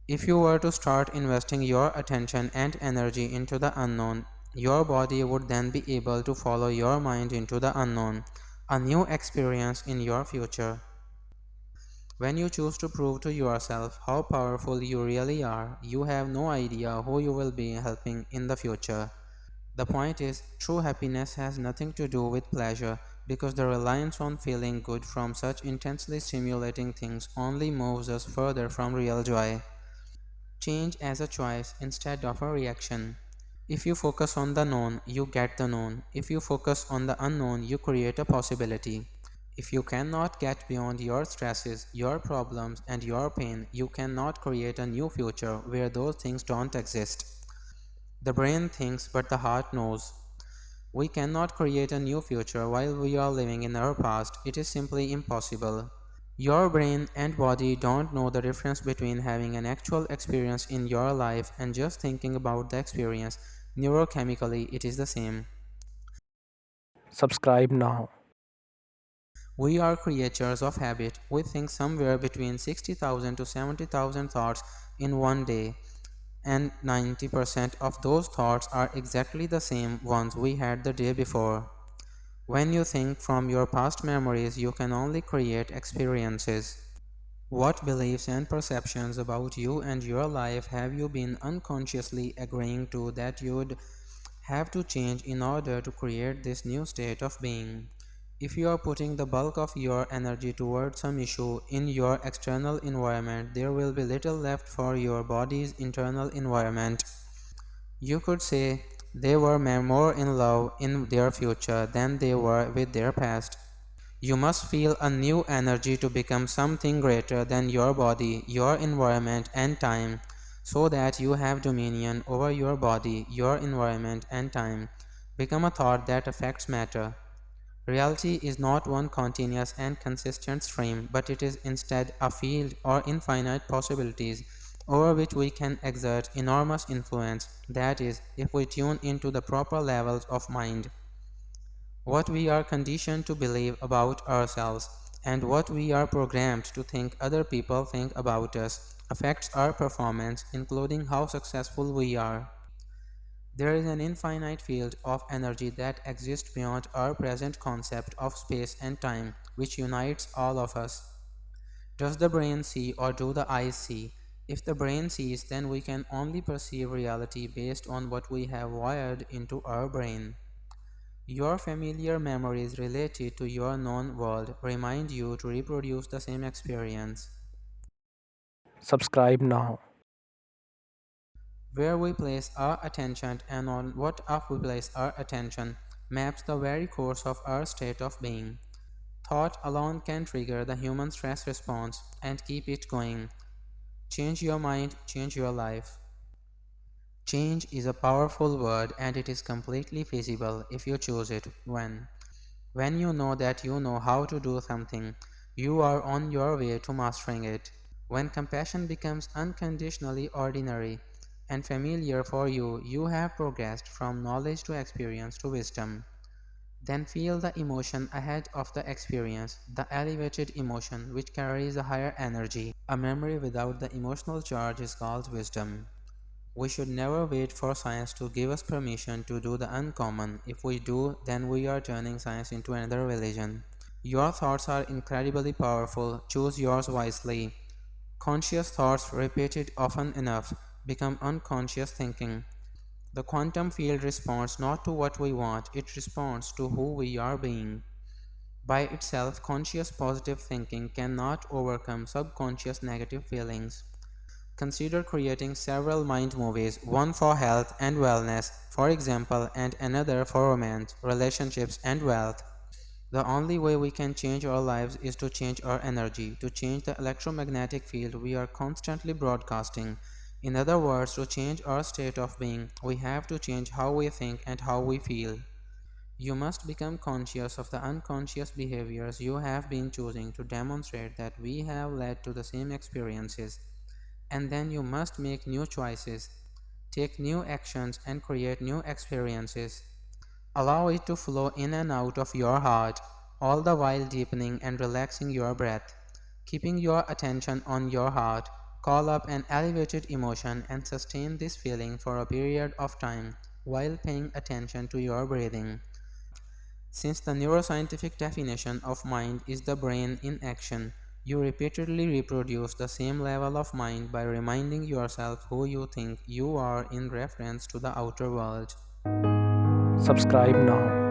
If you were to start investing your attention and energy into the unknown, your body would then be able to follow your mind into the unknown, a new experience in your future. When you choose to prove to yourself how powerful you really are, you have no idea who you will be helping in the future. The point is, true happiness has nothing to do with pleasure because the reliance on feeling good from such intensely stimulating things only moves us further from real joy. Change as a choice instead of a reaction. If you focus on the known, you get the known. If you focus on the unknown, you create a possibility. If you cannot get beyond your stresses, your problems, and your pain, you cannot create a new future where those things don't exist. The brain thinks, but the heart knows. We cannot create a new future while we are living in our past. It is simply impossible. Your brain and body don't know the difference between having an actual experience in your life and just thinking about the experience. Neurochemically, it is the same. Subscribe now. We are creatures of habit. We think somewhere between 60,000 to 70,000 thoughts in one day, and 90% of those thoughts are exactly the same ones we had the day before. When you think from your past memories, you can only create experiences. What beliefs and perceptions about you and your life have you been unconsciously agreeing to that you'd have to change in order to create this new state of being? If you are putting the bulk of your energy towards some issue in your external environment, there will be little left for your body's internal environment. You could say they were more in love in their future than they were with their past. You must feel a new energy to become something greater than your body, your environment, and time, so that you have dominion over your body, your environment, and time. Become a thought that affects matter. Reality is not one continuous and consistent stream, but it is instead a field or infinite possibilities over which we can exert enormous influence, that is, if we tune into the proper levels of mind. What we are conditioned to believe about ourselves and what we are programmed to think other people think about us affects our performance, including how successful we are. There is an infinite field of energy that exists beyond our present concept of space and time, which unites all of us. Does the brain see or do the eyes see? If the brain sees, then we can only perceive reality based on what we have wired into our brain. Your familiar memories related to your known world remind you to reproduce the same experience. Subscribe now. Where we place our attention and on what of we place our attention maps the very course of our state of being. Thought alone can trigger the human stress response and keep it going. Change your mind, change your life. Change is a powerful word and it is completely feasible if you choose it. When you know that you know how to do something, you are on your way to mastering it. When compassion becomes unconditionally ordinary and familiar for you, you have progressed from knowledge to experience to wisdom. Then feel the emotion ahead of the experience, the elevated emotion which carries a higher energy. A memory without the emotional charge is called wisdom. We should never wait for science to give us permission to do the uncommon. If we do, then we are turning science into another religion. Your thoughts are incredibly powerful. Choose yours wisely. Conscious thoughts, repeated often enough, become unconscious thinking. The quantum field responds not to what we want, it responds to who we are being. By itself, conscious positive thinking cannot overcome subconscious negative feelings. Consider creating several mind movies, one for health and wellness, for example, and another for romance, relationships, and wealth. The only way we can change our lives is to change our energy, to change the electromagnetic field we are constantly broadcasting. In other words, to change our state of being, we have to change how we think and how we feel. You must become conscious of the unconscious behaviors you have been choosing to demonstrate that we have led to the same experiences. And then you must make new choices, take new actions, and create new experiences. Allow it to flow in and out of your heart, all the while deepening and relaxing your breath. Keeping your attention on your heart, Call up an elevated emotion and sustain this feeling for a period of time while paying attention to your breathing. Since the neuroscientific definition of mind is the brain in action, you repeatedly reproduce the same level of mind by reminding yourself who you think you are in reference to the outer world. Subscribe now.